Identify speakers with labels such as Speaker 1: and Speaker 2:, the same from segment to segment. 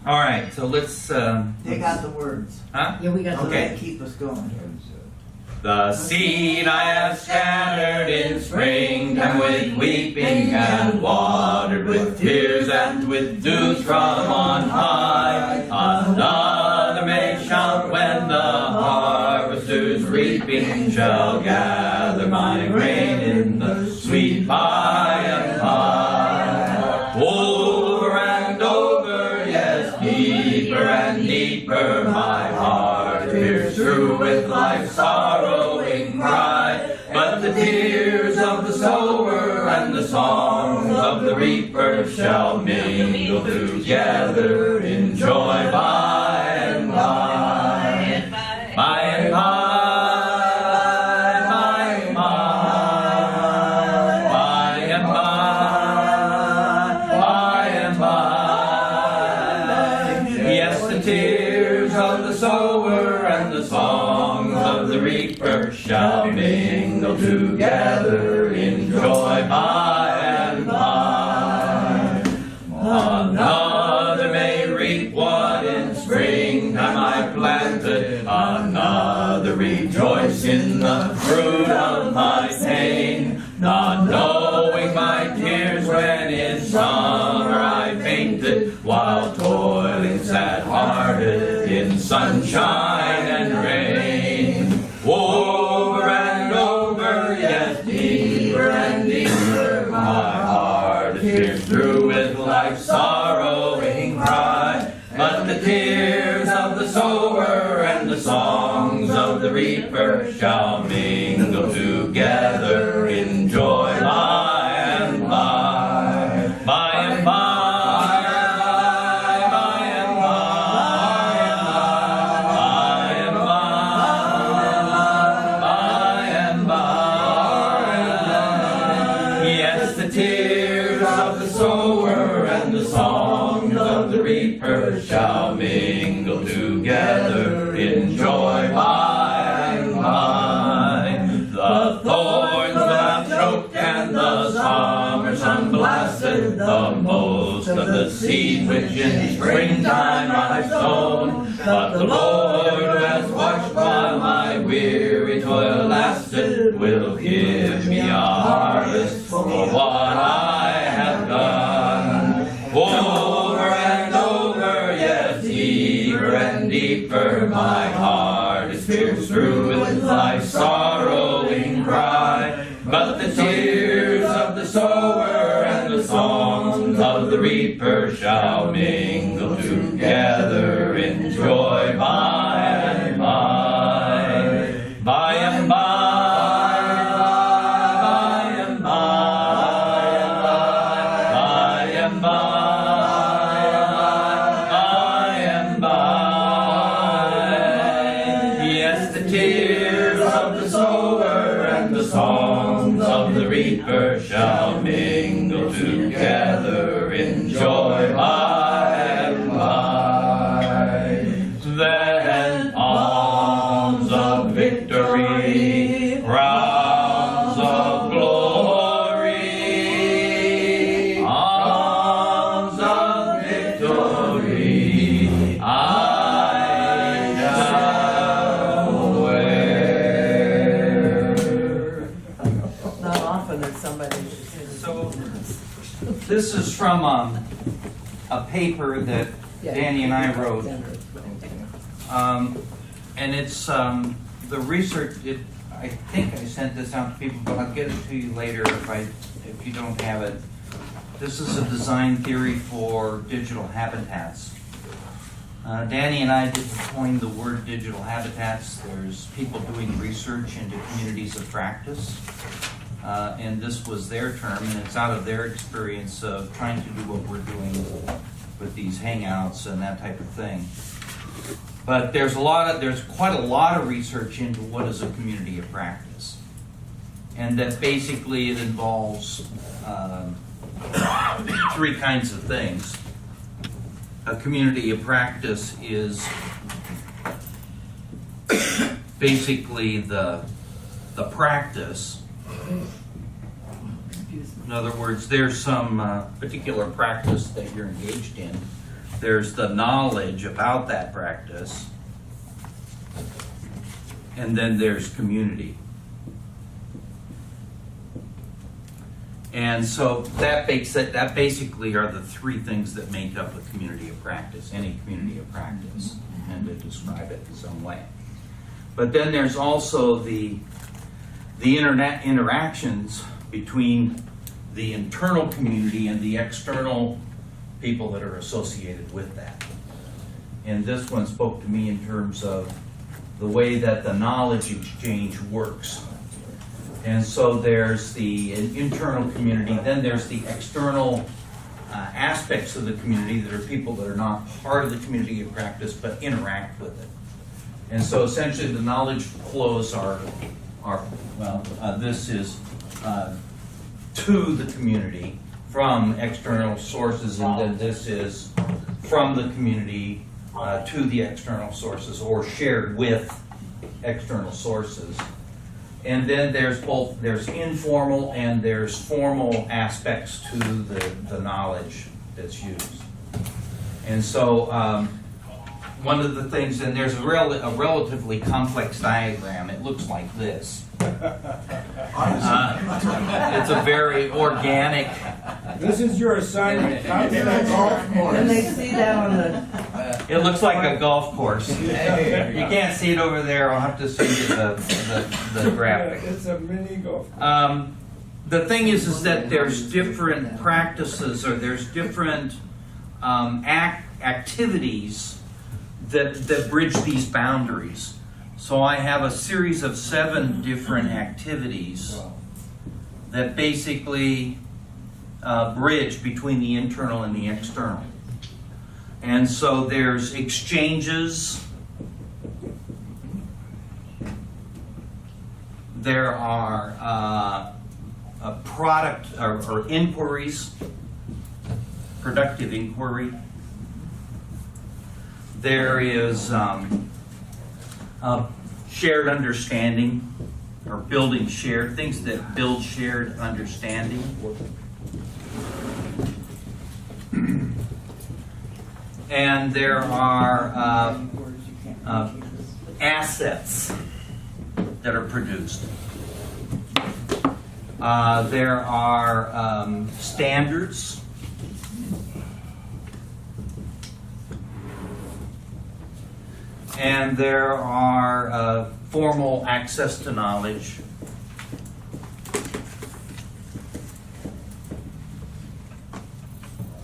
Speaker 1: All right, so let's.
Speaker 2: They got the words.
Speaker 1: Huh?
Speaker 3: Yeah, we got
Speaker 2: So
Speaker 1: Okay.
Speaker 2: they keep us going.
Speaker 1: The seed I have scattered in springtime with weeping and watered with tears and with dews from on high. Another may shout when the harvesters reaping shall gather my grain in the sweet by and by. Over and over, yes, deeper and deeper, my heart pierced through with life's sorrowing cry. But the tears of the sower and the songs of the reaper shall mingle together in joy by and by. By and by. Shall mingle together in joy by and by. Another may reap what in springtime I planted. Another rejoice in the fruit of my pain. Not knowing my tears when in summer I fainted, while toiling sad-hearted in sunshine and rain. Over and over, yes, deeper and deeper, my heart is pierced through with life's sorrowing cry. But the tears of the sower and the songs of the reaper shall mingle together in joy by and by. By and by. Shall mingle together in joy by and by. The thorns will have choked and the summer sun blasted the most of the seed which in springtime I've sown. But the Lord who has watched while my weary toil lasted will give me a harvest for what I have done. Over and over, yes, deeper and deeper, my heart is pierced through with life's sorrowing cry. But the tears of the sower and the songs of the reaper shall mingle together in joy by and by. By and by. Shall mingle together in joy by and by. Then arms of victory, crowns of glory, arms of victory, I shall wear.
Speaker 3: Not often that somebody.
Speaker 1: So this is from a paper that Danny and I wrote, and it's the research. I think I sent this out to people, but I'll get it to you later if you don't have it. This is a design theory for digital habitats. Danny and I didn't coin the word digital habitats. There's people doing research into communities of practice. And this was their term, and it's out of their experience of trying to do what we're doing with these hangouts and that type of thing. But there's quite a lot of research into what is a community of practice, and that basically it involves three kinds of things. A community of practice is basically the practice. In other words, there's some particular practice that you're engaged in, there's the knowledge about that practice, and then there's community. And so that basically are the three things that make up a community of practice, any community of practice, and to describe it in some way. But then there's also the internet interactions between the internal community and the external people that are associated with that. And this one spoke to me in terms of the way that the knowledge exchange works. And so there's the internal community, then there's the external aspects of the community that are people that are not part of the community of practice but interact with it. And so essentially the knowledge flows are this is to the community from external sources, and then this is from the community to the external sources or shared with external sources. And then there's informal and there's formal aspects to the knowledge that's used. And so one of the things, and there's a relatively complex diagram. It looks like this. It's a very organic.
Speaker 4: This is your assignment.
Speaker 3: Can they see that on the,
Speaker 1: It looks like a golf course. You can't see it over there. I'll have to send you the graphic.
Speaker 4: It's a mini golf.
Speaker 1: The thing is that there's different practices, or there's different activities that bridge these boundaries. So I have a series of 7 different activities that basically bridge between the internal and the external. And so there's exchanges, there are product or inquiries, productive inquiry. There is shared understanding, or building shared, things that build shared understanding. And there are assets that are produced. There are standards. And there are formal access to knowledge.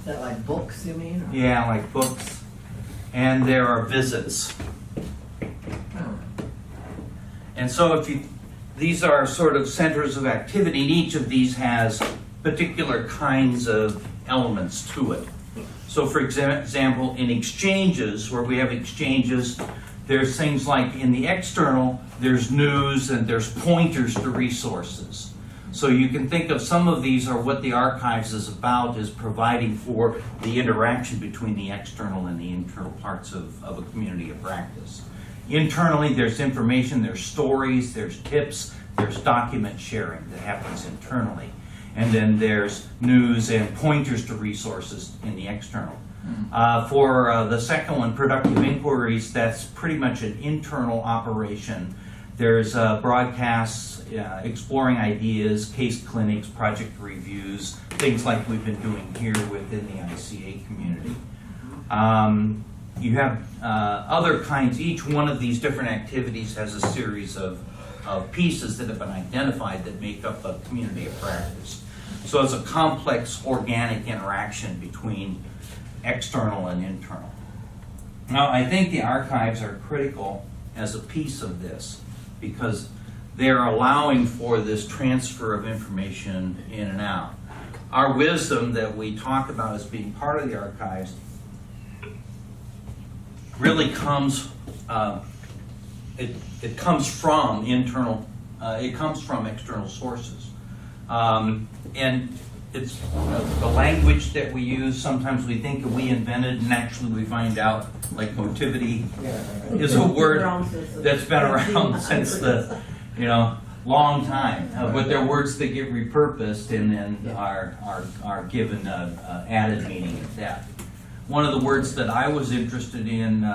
Speaker 3: is that like books, you mean? Or-
Speaker 1: Yeah, like books. And there are visits.
Speaker 3: Oh.
Speaker 1: And so these are sort of centers of activity, and each of these has particular kinds of elements to it. So for example, in exchanges, where we have exchanges, there's things like in the external, there's news and there's pointers to resources. So you can think of some of these are what the archives is about, is providing for the interaction between the external and the internal parts of a community of practice. Internally, there's information, there's stories, there's tips, there's document sharing that happens internally. And then there's news and pointers to resources in the external. For the second one, productive inquiries, that's pretty much an internal operation. There's broadcasts, exploring ideas, case clinics, project reviews, things like we've been doing here within the ICA community. You have other kinds. Each one of these different activities has a series of pieces that have been identified that make up a community of practice. So it's a complex organic interaction between external and internal. Now, I think the archives are critical as a piece of this because they're allowing for this transfer of information in and out. Our wisdom that we talk about as being part of the archives really comes, it comes from internal, it comes from external sources. And it's the language that we use. Sometimes we think that we invented, and actually we find out, like motivity is a word that's been around since the, long time. But they're words that get repurposed and then are given added meaning at that. one of the words that I was interested in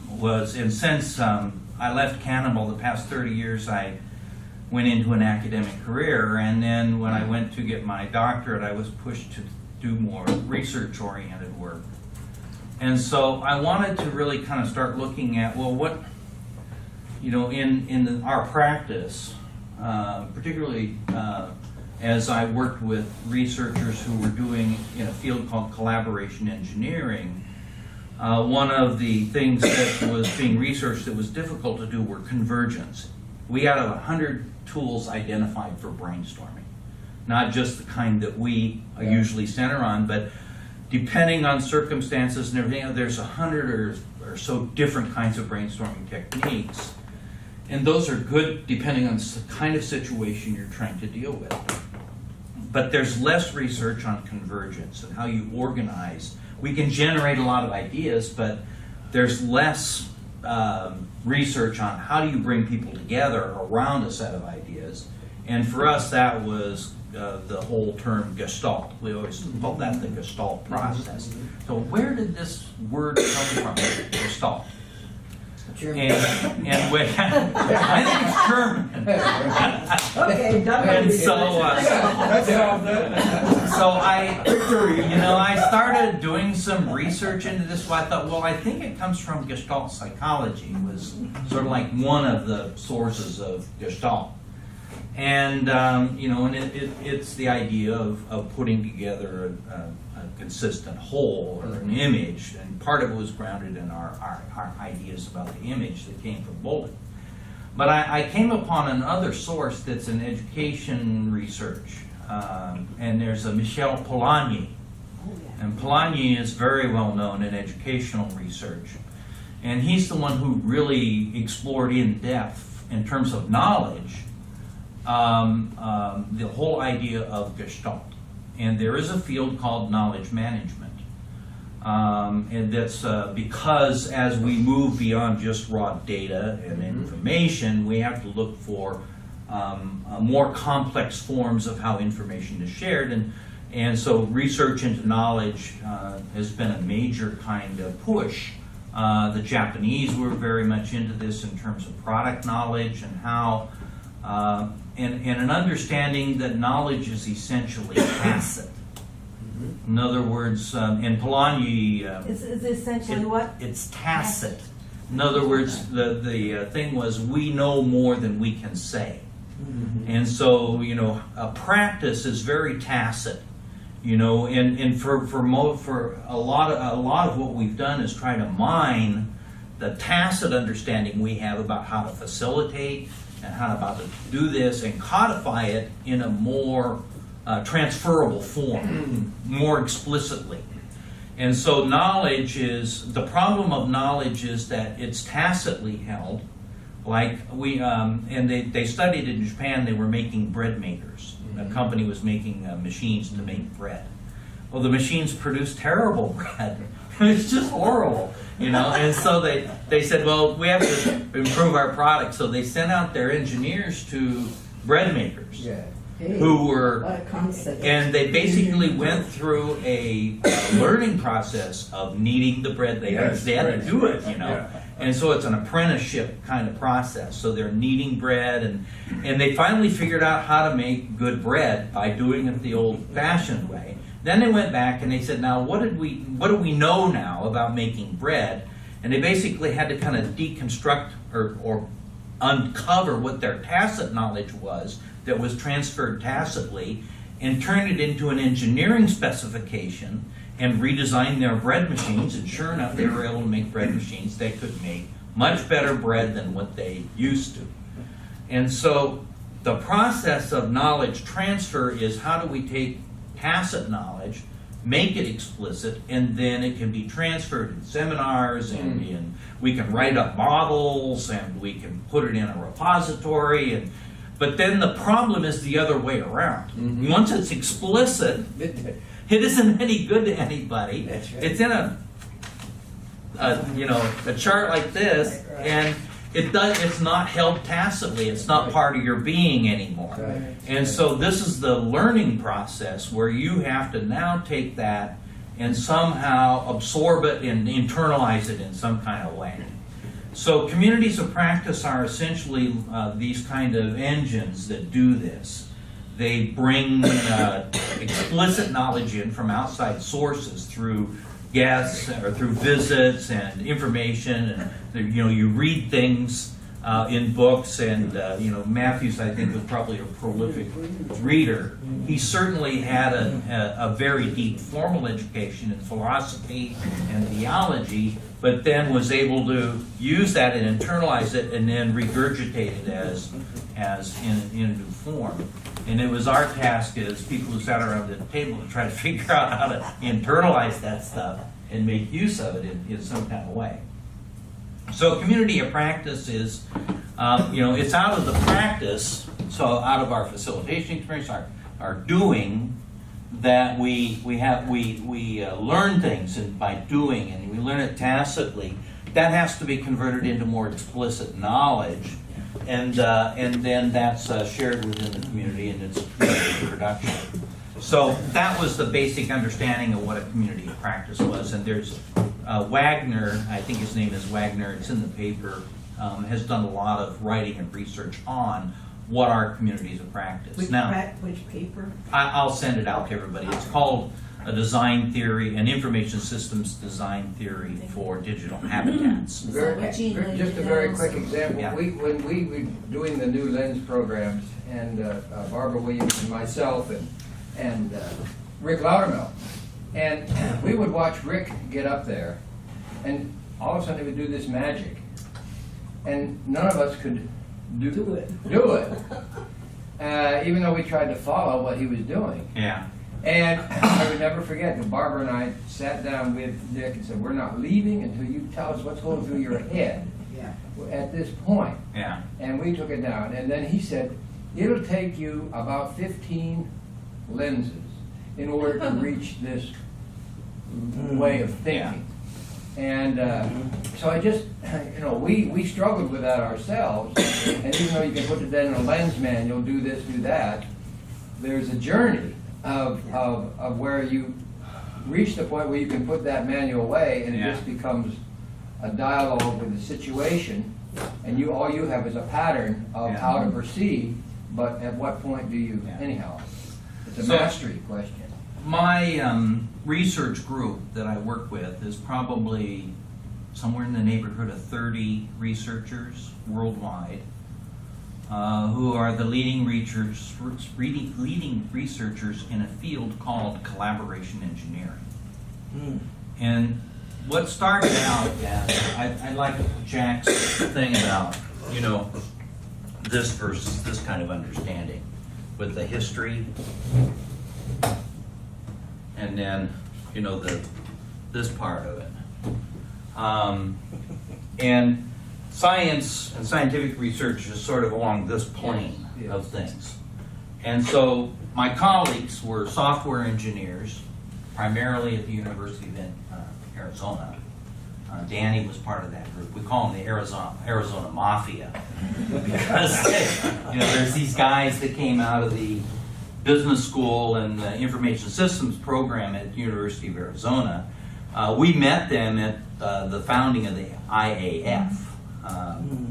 Speaker 1: was, and since I left Canada the past 30 years, I went into an academic career, and then when I went to get my doctorate, I was pushed to do more research-oriented work. And so I wanted to really kind of start looking at, well, what, you know, in our practice, particularly as I worked with researchers who were doing in a field called collaboration engineering, one of the things that was being researched that was difficult to do were convergence. We had 100 tools identified for brainstorming, not just the kind that we usually center on, but depending on circumstances and everything, there's 100 or so different kinds of brainstorming techniques. And those are good depending on the kind of situation you're trying to deal with. But there's less research on convergence and how you organize. We can generate a lot of ideas, but there's less research on how do you bring people together around a set of ideas. And for us, that was the whole term Gestalt. We always call that the Gestalt process. So where did this word come from, Gestalt?
Speaker 3: German.
Speaker 1: And when, I think it's German.
Speaker 3: Okay, done.
Speaker 1: And so,
Speaker 4: That's all that.
Speaker 1: so I started doing some research into this. I thought, well, I think it comes from Gestalt psychology. It was sort of like one of the sources of Gestalt. And, and it's the idea of putting together a consistent whole or an image. And part of it was grounded in our ideas about the image that came from Bolton. But I came upon another source that's in education research. And there's a Michel Polanyi. And Polanyi is very well known in educational research. And he's the one who really explored in depth, in terms of knowledge, the whole idea of Gestalt. And there is a field called knowledge management. And that's because as we move beyond just raw data and information, we have to look for more complex forms of how information is shared. And so research into knowledge has been a major kind of push. The Japanese were very much into this in terms of product knowledge and how and an understanding that knowledge is essentially tacit. In other words, in Polanyi,
Speaker 5: It's essentially what?
Speaker 1: it's tacit. In other words, the thing was, we know more than we can say. And so, a practice is very tacit. And for a lot of what we've done is try to mine the tacit understanding we have about how to facilitate and how to do this and codify it in a more transferable form, more explicitly. And so the problem of knowledge is that it's tacitly held. Like and they studied in Japan, they were making bread makers. A company was making machines to make bread. Well, the machines produced terrible bread. It's just horrible, And so they said, well, we have to improve our product. So they sent out their engineers to bread makers.
Speaker 4: Yeah.
Speaker 1: Who were,
Speaker 3: What a concept.
Speaker 1: and they basically went through a learning process of kneading the bread. They had to do it,
Speaker 4: Yeah.
Speaker 1: And so it's an apprenticeship kind of process. So they're kneading bread, and they finally figured out how to make good bread by doing it the old-fashioned way. Then they went back and they said, now what do we know now about making bread? And they basically had to kind of deconstruct or uncover what their tacit knowledge was that was transferred tacitly and turn it into an engineering specification and redesign their bread machines. And sure enough, they were able to make bread machines that could make much better bread than what they used to. And so the process of knowledge transfer is, how do we take tacit knowledge, make it explicit, and then it can be transferred in seminars, and we can write up models, and we can put it in a repository. But then the problem is the other way around. Once it's explicit, it isn't any good to anybody.
Speaker 3: That's right.
Speaker 1: It's in a chart like this, and it's not held tacitly. It's not part of your being anymore.
Speaker 4: Right.
Speaker 1: And so this is the learning process where you have to now take that
Speaker 6: and somehow absorb it and internalize it in some kind of way. So communities of practice are essentially these kind of engines that do this. They bring explicit knowledge in from outside sources through guests or through visits and information, and you read things in books, and Matthews, I think, was probably a prolific reader. He certainly had a very deep formal education in philosophy and theology, but then was able to use that and internalize it and then regurgitate it as in a new form. And it was our task as people who sat around the table to try to figure out how to internalize that stuff and make use of it in some kind of way. So community of practice is, it's out of the practice, so out of our facilitation experience, our doing, that we learn things by doing, and we learn it tacitly. That has to be converted into more explicit knowledge, and then that's shared within the community and its production. So that was the basic understanding of what a community of practice was. And there's Wagner, I think his name is Wagner, it's in the paper, has done a lot of writing and research on what are communities of practice.
Speaker 3: Which paper?
Speaker 6: I'll send it out to everybody. It's called a design theory, an information systems design theory for digital habitats.
Speaker 5: Is that what Gene laid
Speaker 4: Just a
Speaker 5: down?
Speaker 4: very quick example.
Speaker 6: Yeah.
Speaker 4: When we were doing the new lens programs, and Barbara Williams and myself and Rick Loudermill, and we would watch Rick get up there, and all of a sudden he would do this magic, and none of us could do it. Even though we tried to follow what he was doing.
Speaker 6: Yeah.
Speaker 4: And I would never forget that Barbara and I sat down with Dick and said, we're not leaving until you tell us what's going through your head
Speaker 3: Yeah.
Speaker 4: at this point.
Speaker 6: Yeah.
Speaker 4: And we took it down. And then he said, it'll take you about 15 lenses in order to reach this way of thinking. And so I just, we struggled with that ourselves. And even though you can put it then in a lens manual, do this, do that, there's a journey of where you reach the point where you can put that manual away, and it just becomes a dialogue with the situation, and all you have is a pattern of how to proceed, but at what point do you, anyhow, it's a mastery question.
Speaker 6: My research group that I work with is probably somewhere in the neighborhood of 30 researchers worldwide, who are the leading researchers in a field called collaboration engineering. And what started out as, I like Jack's thing about, this versus this kind of understanding with the history, and then, this part of it. And science and scientific research is sort of along this plane of things. And so my colleagues were software engineers, primarily at the University of Arizona. Danny was part of that group. We call them the Arizona Mafia, because there's these guys that came out of the business school and the information systems program at the University of Arizona. We met them at the founding of the IAF.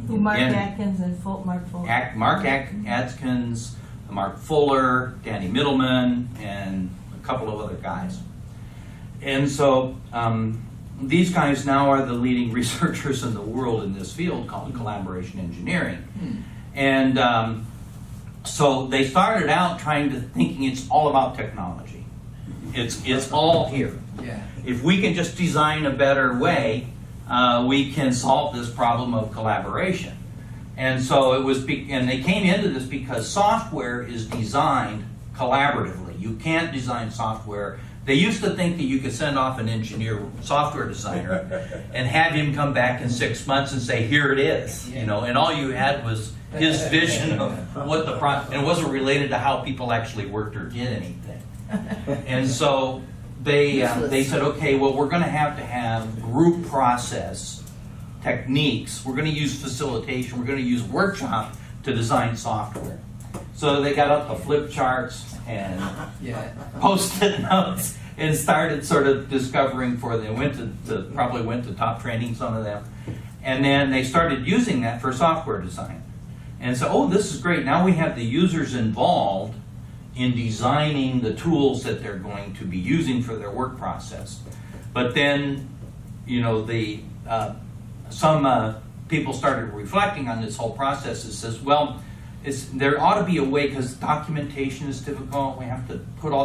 Speaker 5: Mark Atkins and Mark Fuller.
Speaker 6: Mark Atkins, Mark Fuller, Danny Middleman, and a couple of other guys. And so these guys now are the leading researchers in the world in this field called collaboration engineering. And so they started out thinking it's all about technology. It's all here. If we can just design a better way, we can solve this problem of collaboration. And so and they came into this because software is designed collaboratively. You can't design software. They used to think that you could send off an engineer, software designer, and have him come back in 6 months and say, here it is, and all you had was his vision of what the problem, and it wasn't related to how people actually worked or did anything. And so they said, okay, well, we're going to have group process techniques. We're going to use facilitation. We're going to use workshop to design software. So they got up the flip charts and Post-it notes and started sort of discovering for them. Probably went to top training, some of them. And then they started using that for software design. And so, oh, this is great. Now we have the users involved in designing the tools that they're going to be using for their work process. But then, you know, some people started reflecting on this whole process. It says, well, there ought to be a way, because documentation is difficult. We have to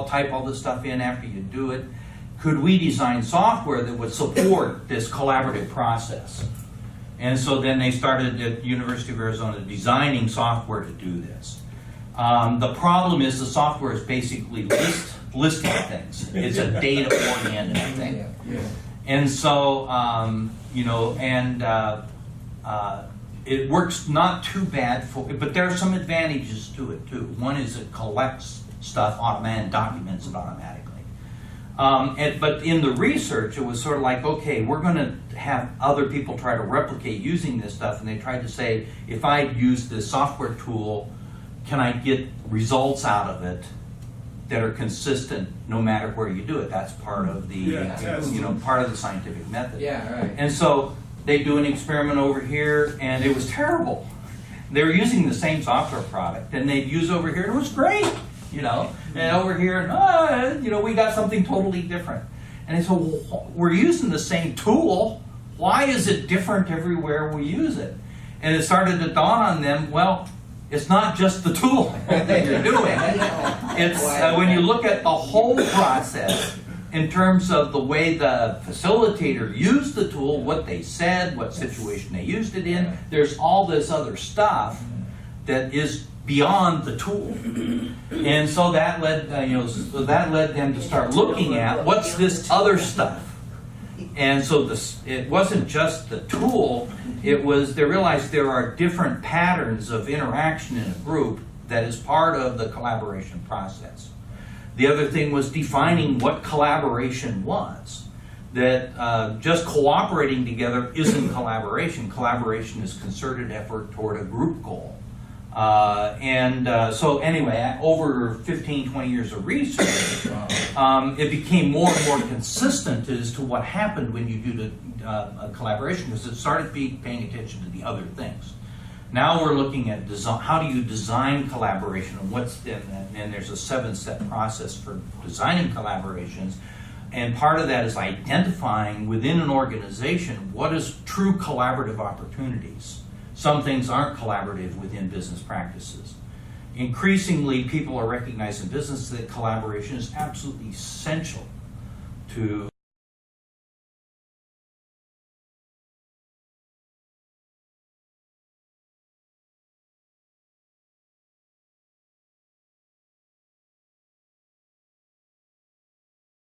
Speaker 6: type all this stuff in after you do it. Could we design software that would support this collaborative process? And so then they started at University of Arizona designing software to do this. The problem is the software is basically listing things. It's a data-oriented thing. And so, you know, and it works not too bad but there are some advantages to it too. One is it collects stuff automatically, documents it automatically. But in the research, it was sort of like, okay, we're going to have other people try to replicate using this stuff, and they tried to say, if I use this software tool, can I get results out of it that are consistent no matter where you do it? That's part of the, you know, part of the scientific method.
Speaker 4: Yeah, right.
Speaker 6: And so they do an experiment over here, and it was terrible. They were using the same software product, and they'd use over here, and it was great, you know. And over here, you know, we got something totally different. And they said, well, we're using the same tool. Why is it different everywhere we use it? And it started to dawn on them, well, it's not just the tool that you're doing. It's when you look at the whole process in terms of the way the facilitator used the tool, what they said, what situation they used it in, there's all this other stuff that is beyond the tool. And so that led, that led them to start looking at what's this other stuff. And so it wasn't just the tool, it was, they realized there are different patterns of interaction in a group that is part of the collaboration process. The other thing was defining what collaboration was. That just cooperating together isn't collaboration. Collaboration is concerted effort toward a group goal. So anyway, over 15, 20 years of research, it became more and more consistent as to what happened when you do a collaboration, because it started paying attention to the other things. Now we're looking at how do you design collaboration, and there's a 7-step process for designing collaborations. And part of that is identifying within an organization what is true collaborative opportunities. Some things aren't collaborative within business practices. Increasingly, people are recognizing in business that collaboration is absolutely essential to